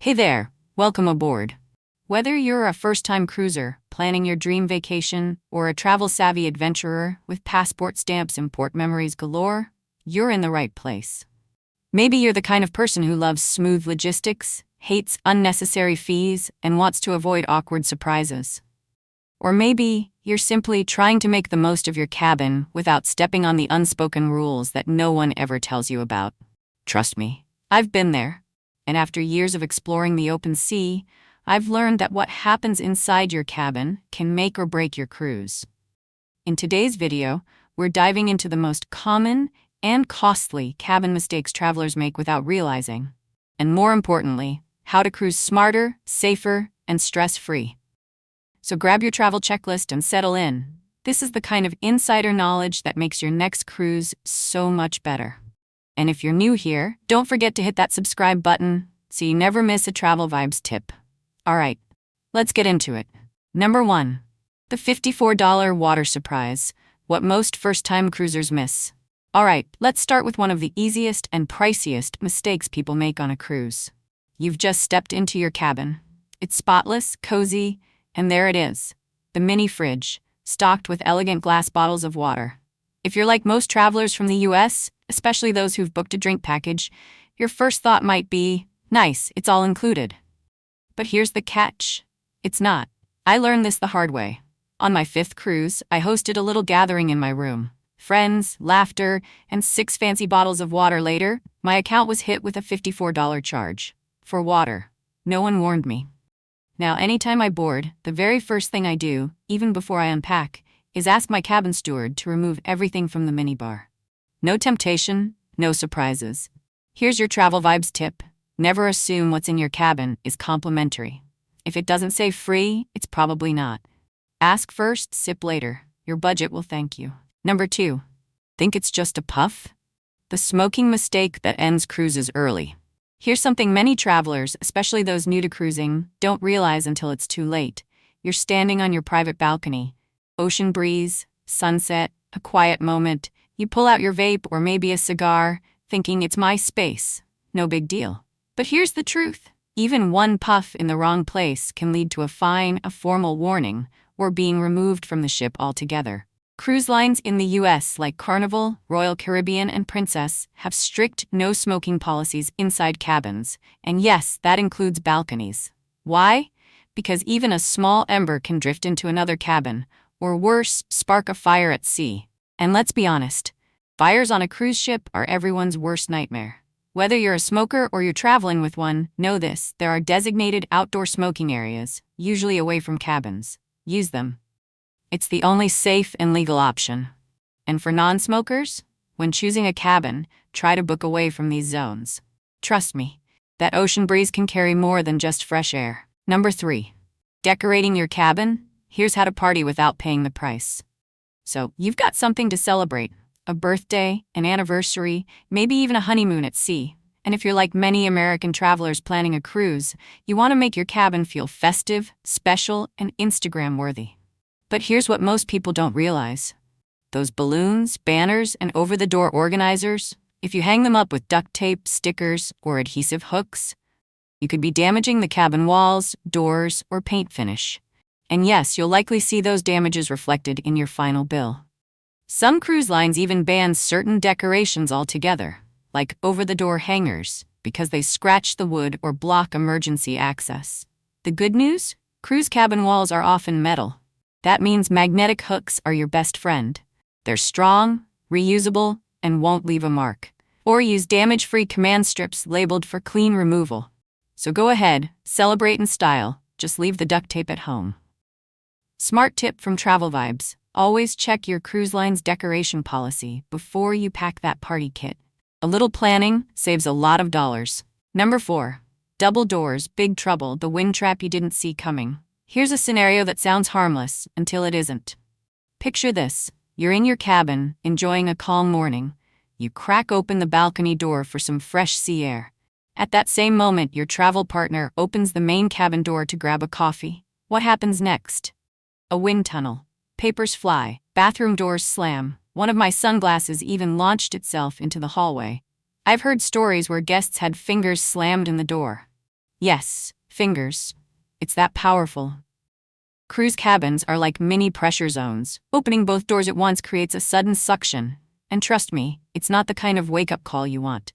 Hey there, welcome aboard. Whether you're a first-time cruiser, planning your dream vacation, or a travel-savvy adventurer with passport stamps and port memories galore, you're in the right place. Maybe you're the kind of person who loves smooth logistics, hates unnecessary fees, and wants to avoid awkward surprises. Or maybe you're simply trying to make the most of your cabin without stepping on the unspoken rules that no one ever tells you about. Trust me, I've been there. And after years of exploring the open sea, I've learned that what happens inside your cabin can make or break your cruise. In today's video, we're diving into the most common and costly cabin mistakes travelers make without realizing. And more importantly, how to cruise smarter, safer, and stress-free. So grab your travel checklist and settle in. This is the kind of insider knowledge that makes your next cruise so much better. And if you're new here, don't forget to hit that subscribe button so you never miss a TravelVibes tip. All right, let's get into it. Number 1. The $54 water surprise, what most first-time cruisers miss. All right, let's start with one of the easiest and priciest mistakes people make on a cruise. You've just stepped into your cabin. It's spotless, cozy, and there it is, the mini fridge, stocked with elegant glass bottles of water. If you're like most travelers from the US, especially those who've booked a drink package, your first thought might be, nice, it's all included. But here's the catch. It's not. I learned this the hard way. On my 5th cruise, I hosted a little gathering in my room. Friends, laughter, and 6 fancy bottles of water later, my account was hit with a $54 charge. For water. No one warned me. Now, anytime I board, the very first thing I do, even before I unpack, is ask my cabin steward to remove everything from the minibar. No temptation, no surprises. Here's your TravelVibes tip. Never assume what's in your cabin is complimentary. If it doesn't say free, it's probably not. Ask first, sip later. Your budget will thank you. Number 2. Think it's just a puff? The smoking mistake that ends cruises early. Here's something many travelers, especially those new to cruising, don't realize until it's too late. You're standing on your private balcony. Ocean breeze, sunset, a quiet moment. You pull out your vape or maybe a cigar, thinking it's my space. No big deal. But here's the truth. Even one puff in the wrong place can lead to a fine, a formal warning, or being removed from the ship altogether. Cruise lines in the US like Carnival, Royal Caribbean, and Princess have strict no-smoking policies inside cabins, and yes, that includes balconies. Why? Because even a small ember can drift into another cabin, or worse, spark a fire at sea. And let's be honest, fires on a cruise ship are everyone's worst nightmare. Whether you're a smoker or you're traveling with one, know this, there are designated outdoor smoking areas, usually away from cabins. Use them. It's the only safe and legal option. And for non-smokers, when choosing a cabin, try to book away from these zones. Trust me, that ocean breeze can carry more than just fresh air. Number 3. Decorating your cabin? Here's how to party without paying the price. So, you've got something to celebrate. A birthday, an anniversary, maybe even a honeymoon at sea. And if you're like many American travelers planning a cruise, you want to make your cabin feel festive, special, and Instagram-worthy. But here's what most people don't realize. Those balloons, banners, and over-the-door organizers, if you hang them up with duct tape, stickers, or adhesive hooks, you could be damaging the cabin walls, doors, or paint finish. And yes, you'll likely see those damages reflected in your final bill. Some cruise lines even ban certain decorations altogether, like over-the-door hangers, because they scratch the wood or block emergency access. The good news? Cruise cabin walls are often metal. That means magnetic hooks are your best friend. They're strong, reusable, and won't leave a mark. Or use damage-free command strips labeled for clean removal. So go ahead, celebrate in style, just leave the duct tape at home. Smart tip from TravelVibes. Always check your cruise line's decoration policy before you pack that party kit. A little planning saves a lot of dollars. Number 4. Double doors, big trouble, the wind trap you didn't see coming. Here's a scenario that sounds harmless until it isn't. Picture this. You're in your cabin, enjoying a calm morning. You crack open the balcony door for some fresh sea air. At that same moment, your travel partner opens the main cabin door to grab a coffee. What happens next? A wind tunnel. Papers fly, bathroom doors slam. One of my sunglasses even launched itself into the hallway. I've heard stories where guests had fingers slammed in the door. Yes, fingers. It's that powerful. Cruise cabins are like mini pressure zones. Opening both doors at once creates a sudden suction. And trust me, it's not the kind of wake-up call you want.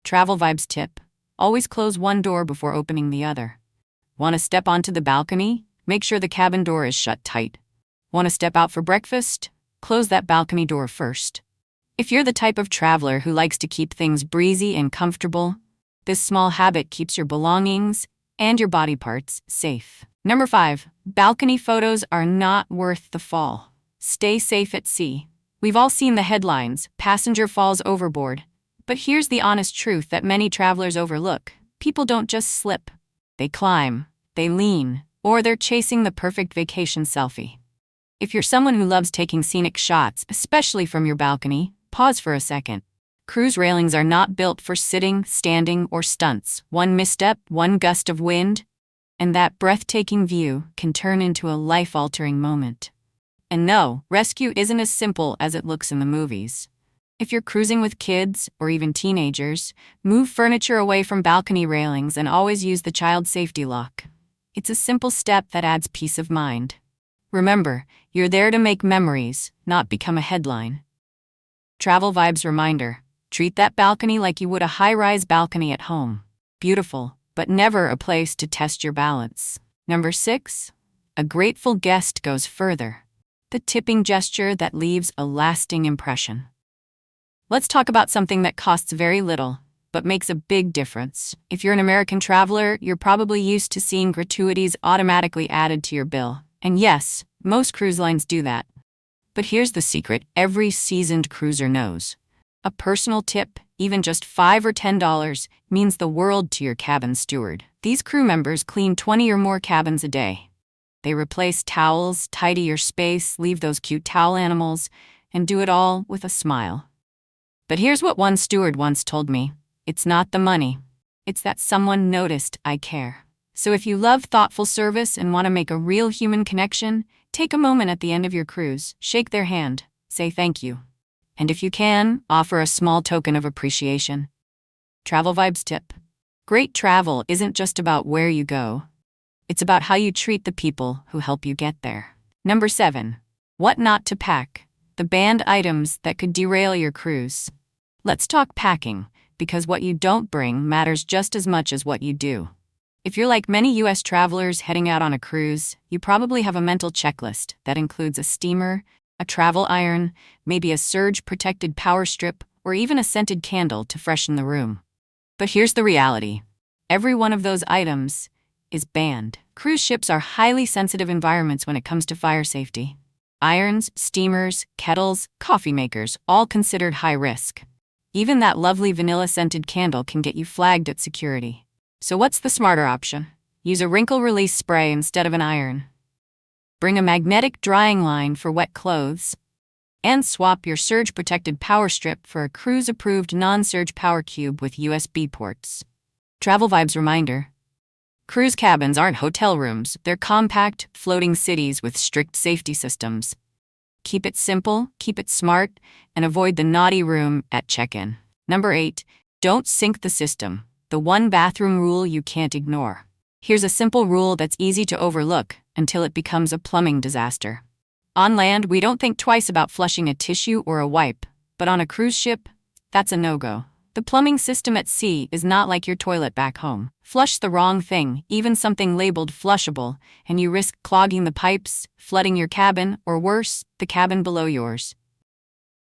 TravelVibes tip: always close one door before opening the other. Want to step onto the balcony? Make sure the cabin door is shut tight. Want to step out for breakfast? Close that balcony door first. If you're the type of traveler who likes to keep things breezy and comfortable, this small habit keeps your belongings and your body parts safe. Number 5. Balcony photos are not worth the fall. Stay safe at sea. We've all seen the headlines, passenger falls overboard. But here's the honest truth that many travelers overlook. People don't just slip. They climb, they lean, or they're chasing the perfect vacation selfie. If you're someone who loves taking scenic shots, especially from your balcony, pause for a second. Cruise railings are not built for sitting, standing, or stunts. One misstep, one gust of wind, and that breathtaking view can turn into a life-altering moment. And no, rescue isn't as simple as it looks in the movies. If you're cruising with kids, or even teenagers, move furniture away from balcony railings and always use the child safety lock. It's a simple step that adds peace of mind. Remember, you're there to make memories, not become a headline. TravelVibes reminder: treat that balcony like you would a high-rise balcony at home. Beautiful, but never a place to test your balance. Number 6. A grateful guest goes further. The tipping gesture that leaves a lasting impression. Let's talk about something that costs very little, but makes a big difference. If you're an American traveler, you're probably used to seeing gratuities automatically added to your bill. And yes, most cruise lines do that. But here's the secret every seasoned cruiser knows. A personal tip, even just $5 or $10, means the world to your cabin steward. These crew members clean 20 or more cabins a day. They replace towels, tidy your space, leave those cute towel animals, and do it all with a smile. But here's what one steward once told me: it's not the money. It's that someone noticed I care. So if you love thoughtful service and want to make a real human connection, take a moment at the end of your cruise, shake their hand, say thank you. And if you can, offer a small token of appreciation. TravelVibes tip: great travel isn't just about where you go. It's about how you treat the people who help you get there. Number 7. What not to pack. The banned items that could derail your cruise. Let's talk packing, because what you don't bring matters just as much as what you do. If you're like many U.S. travelers heading out on a cruise, you probably have a mental checklist that includes a steamer, a travel iron, maybe a surge-protected power strip, or even a scented candle to freshen the room. But here's the reality. Every one of those items is banned. Cruise ships are highly sensitive environments when it comes to fire safety. Irons, steamers, kettles, coffee makers, all considered high risk. Even that lovely vanilla-scented candle can get you flagged at security. So what's the smarter option? Use a wrinkle-release spray instead of an iron. Bring a magnetic drying line for wet clothes. And swap your surge-protected power strip for a cruise-approved non-surge power cube with USB ports. TravelVibes reminder: cruise cabins aren't hotel rooms, they're compact, floating cities with strict safety systems. Keep it simple, keep it smart, and avoid the naughty room at check-in. Number 8. Don't sink the system. The one bathroom rule you can't ignore. Here's a simple rule that's easy to overlook until it becomes a plumbing disaster. On land, we don't think twice about flushing a tissue or a wipe, but on a cruise ship, that's a no-go. The plumbing system at sea is not like your toilet back home. Flush the wrong thing, even something labeled flushable, and you risk clogging the pipes, flooding your cabin, or worse, the cabin below yours.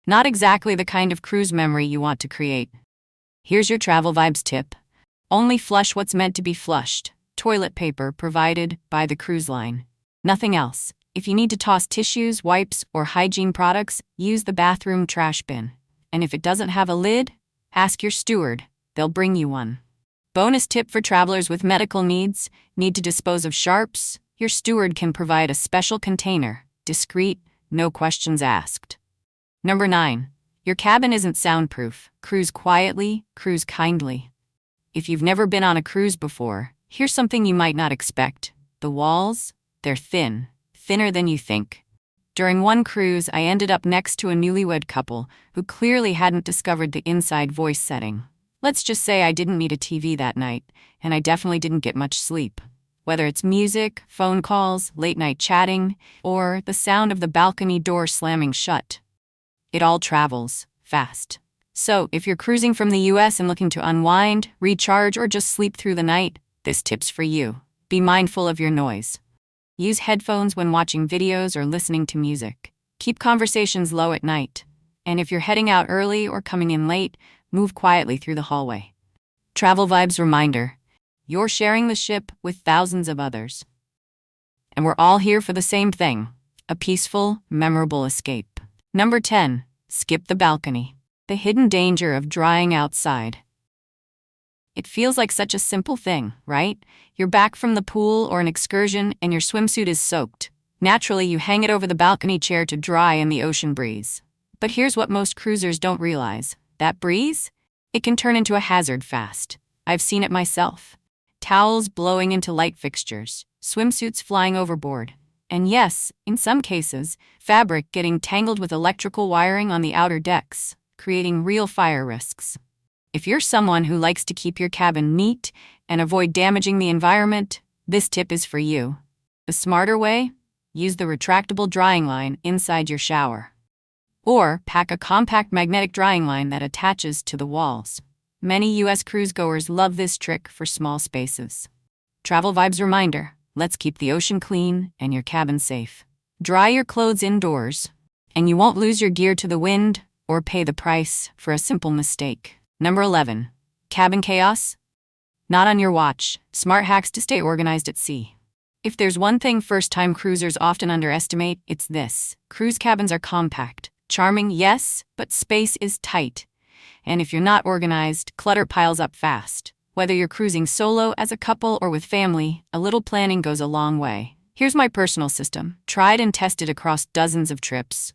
Not exactly the kind of cruise memory you want to create. Here's your TravelVibes tip: only flush what's meant to be flushed. Toilet paper provided by the cruise line. Nothing else. If you need to toss tissues, wipes, or hygiene products, use the bathroom trash bin. And if it doesn't have a lid, ask your steward. They'll bring you one. Bonus tip for travelers with medical needs: need to dispose of sharps? Your steward can provide a special container. Discreet, no questions asked. Number 9. Your cabin isn't soundproof. Cruise quietly, cruise kindly. If you've never been on a cruise before, here's something you might not expect. The walls? They're thin. Thinner than you think. During one cruise, I ended up next to a newlywed couple who clearly hadn't discovered the inside voice setting. Let's just say I didn't need a TV that night, and I definitely didn't get much sleep. Whether it's music, phone calls, late-night chatting, or the sound of the balcony door slamming shut, it all travels fast. So, if you're cruising from the US and looking to unwind, recharge, or just sleep through the night, this tip's for you. Be mindful of your noise. Use headphones when watching videos or listening to music. Keep conversations low at night. And if you're heading out early or coming in late, move quietly through the hallway. TravelVibes reminder: you're sharing the ship with thousands of others. And we're all here for the same thing: a peaceful, memorable escape. Number 10. Skip the balcony. The hidden danger of drying outside. It feels like such a simple thing, right? You're back from the pool or an excursion and your swimsuit is soaked. Naturally, you hang it over the balcony chair to dry in the ocean breeze. But here's what most cruisers don't realize. That breeze? It can turn into a hazard fast. I've seen it myself. Towels blowing into light fixtures, swimsuits flying overboard, and yes, in some cases, fabric getting tangled with electrical wiring on the outer decks, creating real fire risks. If you're someone who likes to keep your cabin neat and avoid damaging the environment, this tip is for you. The smarter way? Use the retractable drying line inside your shower. Or pack a compact magnetic drying line that attaches to the walls. Many US cruisegoers love this trick for small spaces. TravelVibes reminder: let's keep the ocean clean and your cabin safe. Dry your clothes indoors, and you won't lose your gear to the wind or pay the price for a simple mistake. Number 11. Cabin chaos? Not on your watch. Smart hacks to stay organized at sea. If there's one thing first-time cruisers often underestimate, it's this: cruise cabins are compact. Charming, yes, but space is tight. And if you're not organized, clutter piles up fast. Whether you're cruising solo, as a couple, or with family, a little planning goes a long way. Here's my personal system, tried and tested across dozens of trips.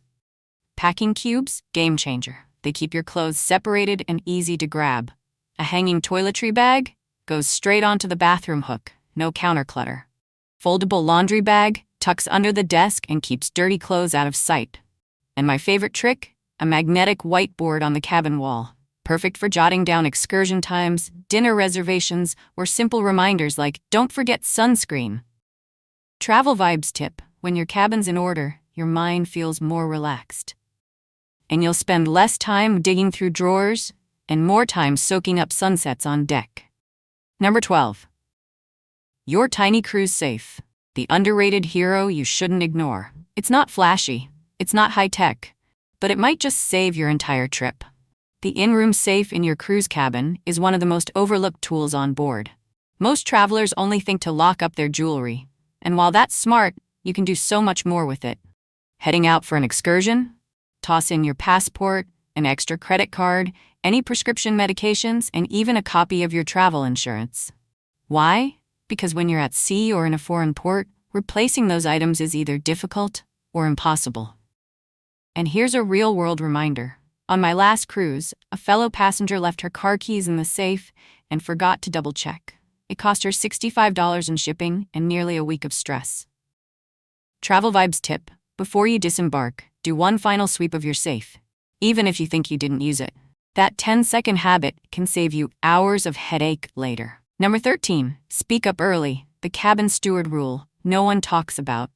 Packing cubes, game changer. They keep your clothes separated and easy to grab. A hanging toiletry bag goes straight onto the bathroom hook, no counter clutter. Foldable laundry bag tucks under the desk and keeps dirty clothes out of sight. And my favorite trick? A magnetic whiteboard on the cabin wall. Perfect for jotting down excursion times, dinner reservations, or simple reminders like, don't forget sunscreen. TravelVibes tip: when your cabin's in order, your mind feels more relaxed. And you'll spend less time digging through drawers and more time soaking up sunsets on deck. Number 12. Your tiny cruise safe. The underrated hero you shouldn't ignore. It's not flashy, it's not high-tech, but it might just save your entire trip. The in-room safe in your cruise cabin is one of the most overlooked tools on board. Most travelers only think to lock up their jewelry, and while that's smart, you can do so much more with it. Heading out for an excursion? Toss in your passport, an extra credit card, any prescription medications, and even a copy of your travel insurance. Why? Because when you're at sea or in a foreign port, replacing those items is either difficult or impossible. And here's a real-world reminder. On my last cruise, a fellow passenger left her car keys in the safe and forgot to double-check. It cost her $65 in shipping and nearly a week of stress. TravelVibes tip: before you disembark, do one final sweep of your safe, even if you think you didn't use it. That 10-second habit can save you hours of headache later. Number 13. Speak up early. The cabin steward rule no one talks about.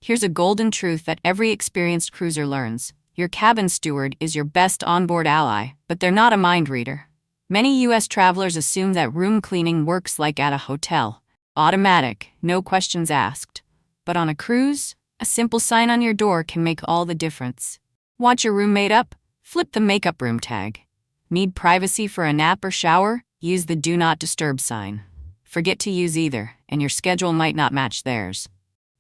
Here's a golden truth that every experienced cruiser learns. Your cabin steward is your best onboard ally, but they're not a mind reader. Many US travelers assume that room cleaning works like at a hotel. Automatic, no questions asked. But on a cruise, a simple sign on your door can make all the difference. Want your room made up? Flip the makeup room tag. Need privacy for a nap or shower? Use the do not disturb sign. Forget to use either, and your schedule might not match theirs.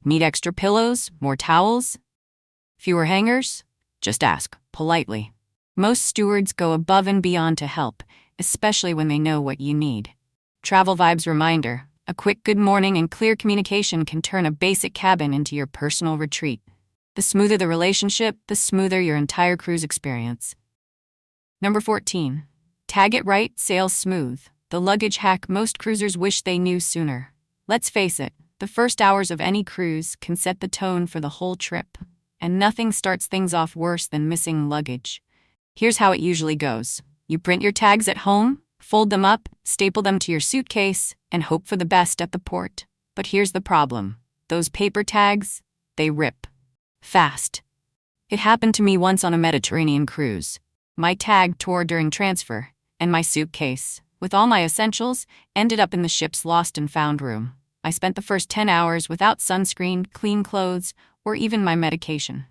Need extra pillows? More towels? Fewer hangers? Just ask, politely. Most stewards go above and beyond to help, especially when they know what you need. TravelVibes reminder: a quick good morning and clear communication can turn a basic cabin into your personal retreat. The smoother the relationship, the smoother your entire cruise experience. Number 14. Tag it right, sail smooth. The luggage hack most cruisers wish they knew sooner. Let's face it, the first hours of any cruise can set the tone for the whole trip. And nothing starts things off worse than missing luggage. Here's how it usually goes. You print your tags at home, Fold them up, staple them to your suitcase, and hope for the best at the port. But here's the problem. Those paper tags, they rip fast. It happened to me once on a Mediterranean cruise. My tag tore during transfer, and my suitcase, with all my essentials, ended up in the ship's lost and found room. I spent the first 10 hours without sunscreen, clean clothes, or even my medication.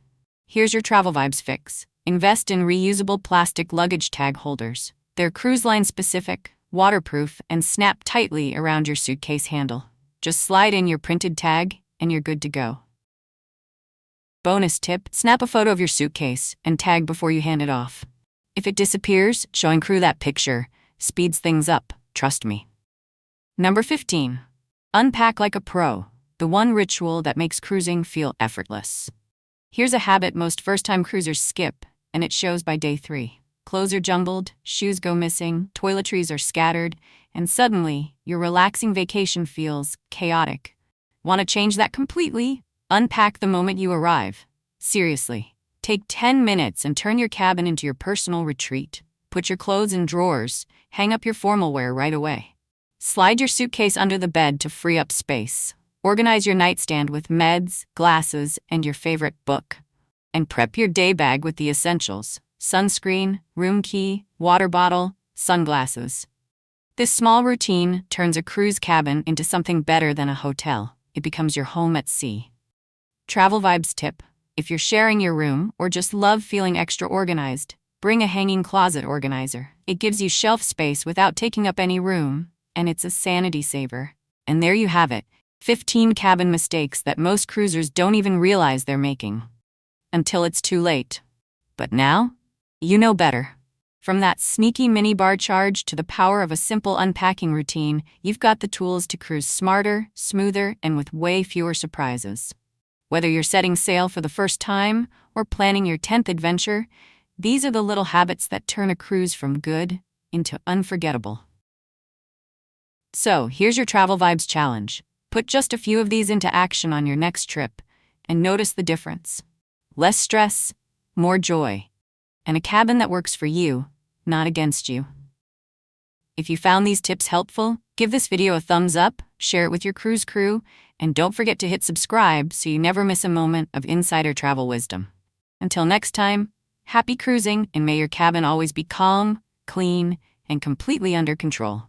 Here's your TravelVibes fix. Invest in reusable plastic luggage tag holders. They're cruise line specific, waterproof, and snap tightly around your suitcase handle. Just slide in your printed tag, and you're good to go. Bonus tip, snap a photo of your suitcase and tag before you hand it off. If it disappears, showing crew that picture speeds things up, trust me. Number 15. Unpack like a pro, the one ritual that makes cruising feel effortless. Here's a habit most first-time cruisers skip, and it shows by day 3. Clothes are jumbled, shoes go missing, toiletries are scattered, and suddenly, your relaxing vacation feels chaotic. Want to change that completely? Unpack the moment you arrive. Seriously, take 10 minutes and turn your cabin into your personal retreat. Put your clothes in drawers, hang up your formal wear right away. Slide your suitcase under the bed to free up space. Organize your nightstand with meds, glasses, and your favorite book. And prep your day bag with the essentials: sunscreen, room key, water bottle, sunglasses. This small routine turns a cruise cabin into something better than a hotel. It becomes your home at sea. TravelVibes tip: if you're sharing your room or just love feeling extra organized, bring a hanging closet organizer. It gives you shelf space without taking up any room, and it's a sanity saver. And there you have it, 15 cabin mistakes that most cruisers don't even realize they're making. Until it's too late. But now, you know better. From that sneaky minibar charge to the power of a simple unpacking routine, you've got the tools to cruise smarter, smoother, and with way fewer surprises. Whether you're setting sail for the first time or planning your 10th adventure, these are the little habits that turn a cruise from good into unforgettable. So, here's your TravelVibes challenge. Put just a few of these into action on your next trip, and notice the difference. Less stress, more joy, and a cabin that works for you, not against you. If you found these tips helpful, give this video a thumbs up, share it with your cruise crew, and don't forget to hit subscribe so you never miss a moment of insider travel wisdom. Until next time, happy cruising, and may your cabin always be calm, clean, and completely under control.